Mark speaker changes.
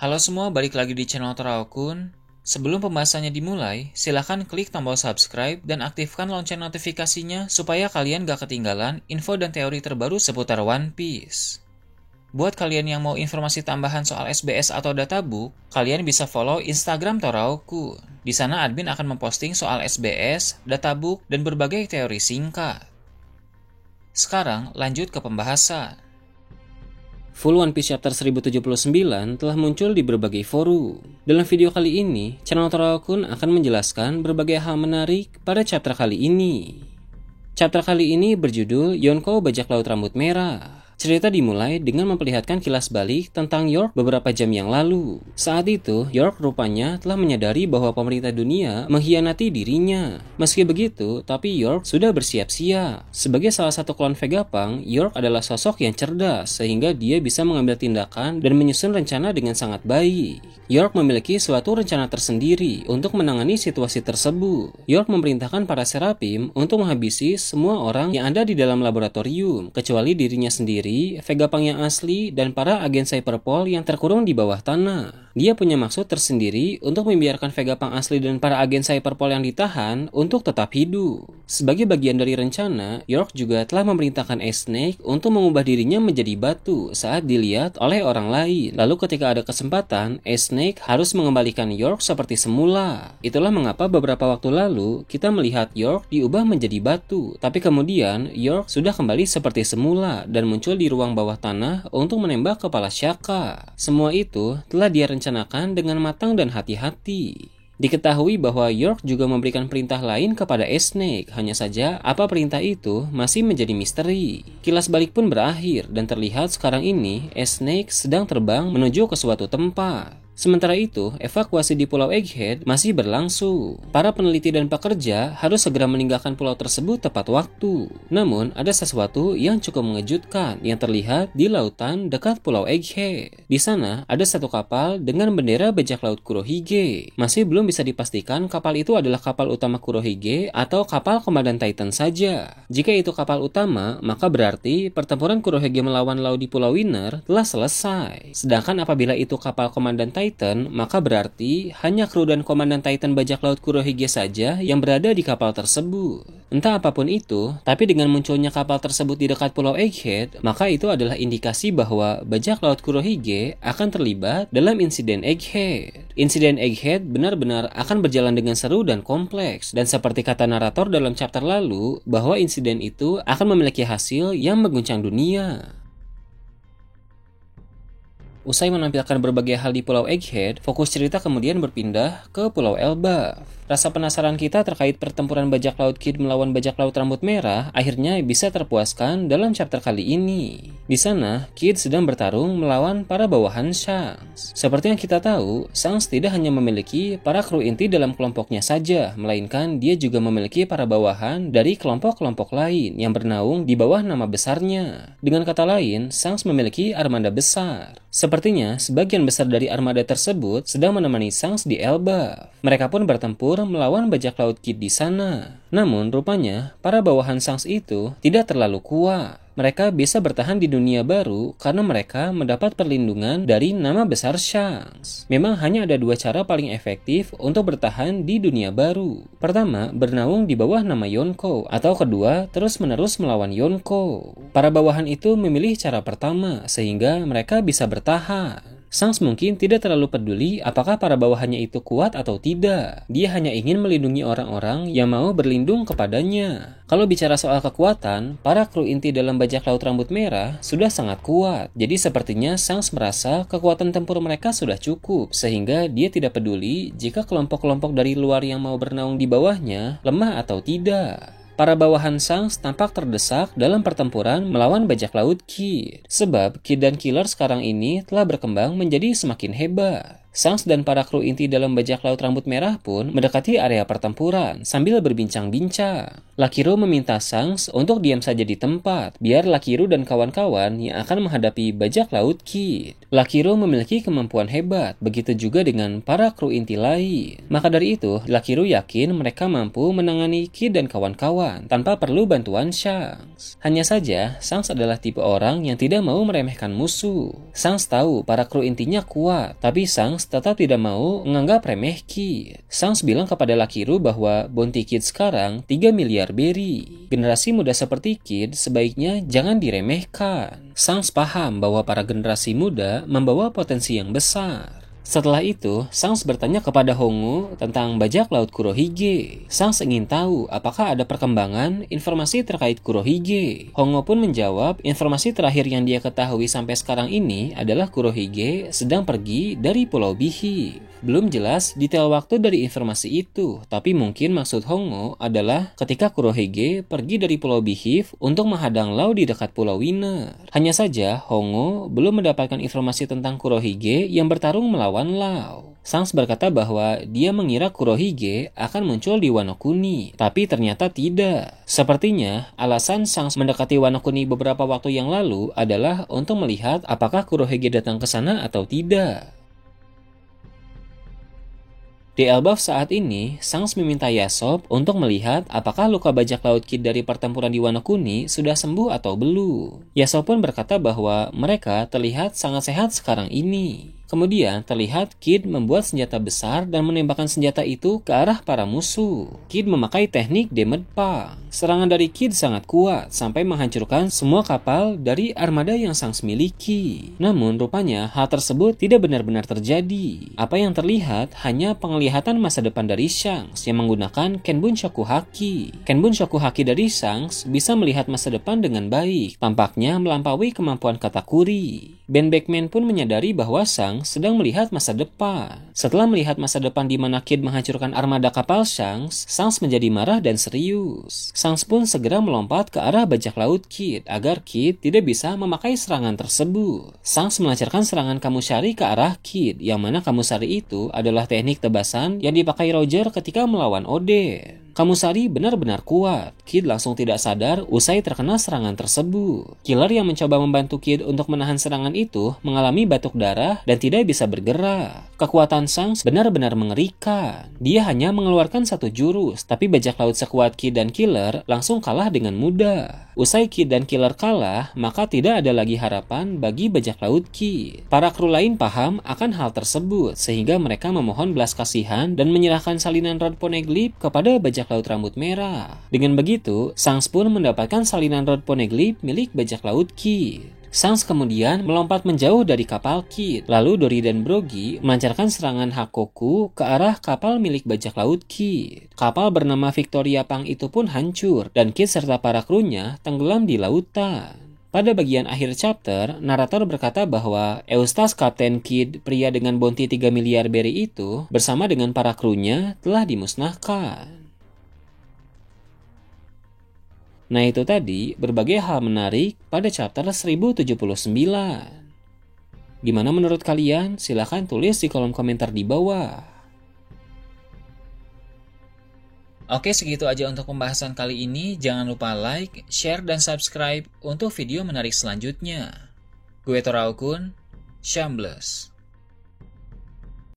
Speaker 1: Halo semua, balik lagi di channel Teraokun. Sebelum pembahasannya dimulai, silahkan klik tombol subscribe dan aktifkan lonceng notifikasinya supaya kalian gak ketinggalan info dan teori terbaru seputar One Piece. Buat kalian yang mau informasi tambahan soal SBS atau databook, kalian bisa follow Instagram Teraokun. Di sana admin akan memposting soal SBS, databook, dan berbagai teori singkat. Sekarang lanjut ke pembahasan.
Speaker 2: Full One Piece Chapter 1079 telah muncul di berbagai forum. Dalam video kali ini, channel Teraokun akan menjelaskan berbagai hal menarik pada chapter kali ini. Chapter kali ini berjudul Yonko Bajak Laut Rambut Merah. Cerita dimulai dengan memperlihatkan kilas balik tentang York beberapa jam yang lalu. Saat itu, York rupanya telah menyadari bahwa pemerintah dunia mengkhianati dirinya. Meski begitu, tapi York sudah bersiap-siap. Sebagai salah satu klon Vegapunk, York adalah sosok yang cerdas sehingga dia bisa mengambil tindakan dan menyusun rencana dengan sangat baik. York memiliki suatu rencana tersendiri untuk menangani situasi tersebut. York memerintahkan para Seraphim untuk menghabisi semua orang yang ada di dalam laboratorium, kecuali dirinya sendiri, Vegapunk yang asli, dan para agen Cyberpol yang terkurung di bawah tanah. Dia punya maksud tersendiri untuk membiarkan Vegapunk asli dan para agen Cyberpol yang ditahan untuk tetap hidup. Sebagai bagian dari rencana, York juga telah memerintahkan Ice Snake untuk mengubah dirinya menjadi batu saat dilihat oleh orang lain. Lalu ketika ada kesempatan, Ice Snake harus mengembalikan York seperti semula. Itulah mengapa beberapa waktu lalu kita melihat York diubah menjadi batu, tapi kemudian York sudah kembali seperti semula dan muncul di ruang bawah tanah untuk menembak kepala Shaka. Semua itu telah dia rencanakan dengan matang dan hati-hati. Diketahui bahwa York juga memberikan perintah lain kepada Ice Snake, hanya saja apa perintah itu masih menjadi misteri. Kilas balik pun berakhir dan terlihat sekarang ini Ice Snake sedang terbang menuju ke suatu tempat. Sementara itu, evakuasi di Pulau Egghead masih berlangsung. Para peneliti dan pekerja harus segera meninggalkan pulau tersebut tepat waktu. Namun, ada sesuatu yang cukup mengejutkan yang terlihat di lautan dekat Pulau Egghead. Di sana, ada satu kapal dengan bendera bajak laut Kurohige. Masih belum bisa dipastikan kapal itu adalah kapal utama Kurohige atau kapal Komandan Titan saja. Jika itu kapal utama, maka berarti pertempuran Kurohige melawan Law di Pulau Winner telah selesai. Sedangkan apabila itu kapal Komandan Titan, maka berarti hanya kru dan komandan Titan bajak laut Kurohige saja yang berada di kapal tersebut. Entah apapun itu, tapi dengan munculnya kapal tersebut di dekat Pulau Egghead, maka itu adalah indikasi bahwa bajak laut Kurohige akan terlibat dalam insiden Egghead. Insiden Egghead benar-benar akan berjalan dengan seru dan kompleks, dan seperti kata narator dalam chapter lalu, bahwa insiden itu akan memiliki hasil yang mengguncang dunia. Usai menampilkan berbagai hal di Pulau Egghead, fokus cerita kemudian berpindah ke Pulau Elbaf. Rasa penasaran kita terkait pertempuran bajak laut Kid melawan bajak laut rambut merah akhirnya bisa terpuaskan dalam chapter kali ini. Di sana, Kid sedang bertarung melawan para bawahan Shanks. Seperti yang kita tahu, Shanks tidak hanya memiliki para kru inti dalam kelompoknya saja, melainkan dia juga memiliki para bawahan dari kelompok-kelompok lain yang bernaung di bawah nama besarnya. Dengan kata lain, Shanks memiliki armada besar. Sepertinya, sebagian besar dari armada tersebut sedang menemani Shanks di Elbaf. Mereka pun bertempur melawan bajak laut Kid di sana. Namun, rupanya, para bawahan Shanks itu tidak terlalu kuat. Mereka bisa bertahan di dunia baru karena mereka mendapat perlindungan dari nama besar Shanks. Memang hanya ada dua cara paling efektif untuk bertahan di dunia baru. Pertama, bernaung di bawah nama Yonko, atau kedua, terus-menerus melawan Yonko. Para bawahan itu memilih cara pertama, sehingga mereka bisa bertahan. Shanks mungkin tidak terlalu peduli apakah para bawahannya itu kuat atau tidak. Dia hanya ingin melindungi orang-orang yang mau berlindung kepadanya. Kalau bicara soal kekuatan, para kru inti dalam bajak laut rambut merah sudah sangat kuat. Jadi sepertinya Shanks merasa kekuatan tempur mereka sudah cukup, sehingga dia tidak peduli jika kelompok-kelompok dari luar yang mau bernaung di bawahnya lemah atau tidak. Para bawahan Shanks tampak terdesak dalam pertempuran melawan bajak laut Kid. Sebab Kid dan Killer sekarang ini telah berkembang menjadi semakin hebat. Shanks dan para kru inti dalam bajak laut rambut merah pun mendekati area pertempuran sambil berbincang-bincang. Lucky Rowe meminta Shanks untuk diam saja di tempat, biar Lucky Rowe dan kawan-kawan yang akan menghadapi bajak laut Kid. Lucky Rowe memiliki kemampuan hebat, begitu juga dengan para kru inti lain. Maka dari itu, Lucky Rowe yakin mereka mampu menangani Kid dan kawan-kawan tanpa perlu bantuan Shanks. Hanya saja, Shanks adalah tipe orang yang tidak mau meremehkan musuh. Shanks tahu para kru intinya kuat, tapi Shanks tetap tidak mau menganggap remeh Kid. Shanks bilang kepada Lucky Rowe bahwa bounty Kid sekarang 3 miliar berry. Generasi muda seperti Kid sebaiknya jangan diremehkan. Shanks paham bahwa para generasi muda membawa potensi yang besar. Setelah itu, Shanks bertanya kepada Hongo tentang bajak laut Kurohige. Shanks ingin tahu apakah ada perkembangan informasi terkait Kurohige. Hongo pun menjawab informasi terakhir yang dia ketahui sampai sekarang ini adalah Kurohige sedang pergi dari Pulau Beehive. Belum jelas detail waktu dari informasi itu, tapi mungkin maksud Hongo adalah ketika Kurohige pergi dari Pulau Beehive untuk menghadang Law di dekat Pulau Winner. Hanya saja, Hongo belum mendapatkan informasi tentang Kurohige yang bertarung melawan Law. Shanks berkata bahwa dia mengira Kurohige akan muncul di Wano Kuni, tapi ternyata tidak. Sepertinya, alasan Shanks mendekati Wano Kuni beberapa waktu yang lalu adalah untuk melihat apakah Kurohige datang ke sana atau tidak. Di Elbaf saat ini, Shanks meminta Yasop untuk melihat apakah luka bajak laut Kid dari pertempuran di Wano Kuni sudah sembuh atau belum. Yasop pun berkata bahwa mereka terlihat sangat sehat sekarang ini. Kemudian terlihat Kid membuat senjata besar dan menembakkan senjata itu ke arah para musuh. Kid memakai teknik Demed Pang. Serangan dari Kid sangat kuat sampai menghancurkan semua kapal dari armada yang Shanks miliki. Namun rupanya hal tersebut tidak benar-benar terjadi. Apa yang terlihat hanya penglihatan masa depan dari Shanks yang menggunakan Kenbun Shokuhaki. Kenbun Shokuhaki dari Shanks bisa melihat masa depan dengan baik, tampaknya melampaui kemampuan Katakuri. Ben Beckman pun menyadari bahwa Shanks sedang melihat masa depan. Setelah melihat masa depan di mana Kid menghancurkan armada kapal Shanks menjadi marah dan serius. Shanks pun segera melompat ke arah bajak laut Kid agar Kid tidak bisa memakai serangan tersebut. Shanks melancarkan serangan Kamusari ke arah Kid, yang mana Kamusari itu adalah teknik tebasan yang dipakai Roger ketika melawan Oden. Kamusari benar-benar kuat. Kid langsung tidak sadar usai terkena serangan tersebut. Killer yang mencoba membantu Kid untuk menahan serangan itu mengalami batuk darah dan tidak bisa bergerak. Kekuatan Shanks benar-benar mengerikan. Dia hanya mengeluarkan satu jurus, tapi bajak laut sekuat Kid dan Killer langsung kalah dengan mudah. Usai Kid dan Killer kalah, maka tidak ada lagi harapan bagi bajak laut Kid. Para kru lain paham akan hal tersebut, sehingga mereka memohon belas kasihan dan menyerahkan salinan rod Poneglyph kepada bajak laut rambut merah. Dengan begitu, Shanks pun mendapatkan salinan rod Poneglyph milik bajak laut Kid. Shanks kemudian melompat menjauh dari kapal Kid. Lalu Dory dan Brogy melancarkan serangan Hakoku ke arah kapal milik bajak laut Kid. Kapal bernama Victoria Pang itu pun hancur dan Kid serta para krunya tenggelam di lautan. Pada bagian akhir chapter, narator berkata bahwa Eustace Kapten Kid, pria dengan bounty 3 miliar berry itu, bersama dengan para krunya telah dimusnahkan. Nah itu tadi berbagai hal menarik pada chapter 1079. Gimana menurut kalian? Silahkan tulis di kolom komentar di bawah.
Speaker 1: Oke, segitu aja untuk pembahasan kali ini. Jangan lupa like, share, dan subscribe untuk video menarik selanjutnya. Gue Toraokun, Shambles.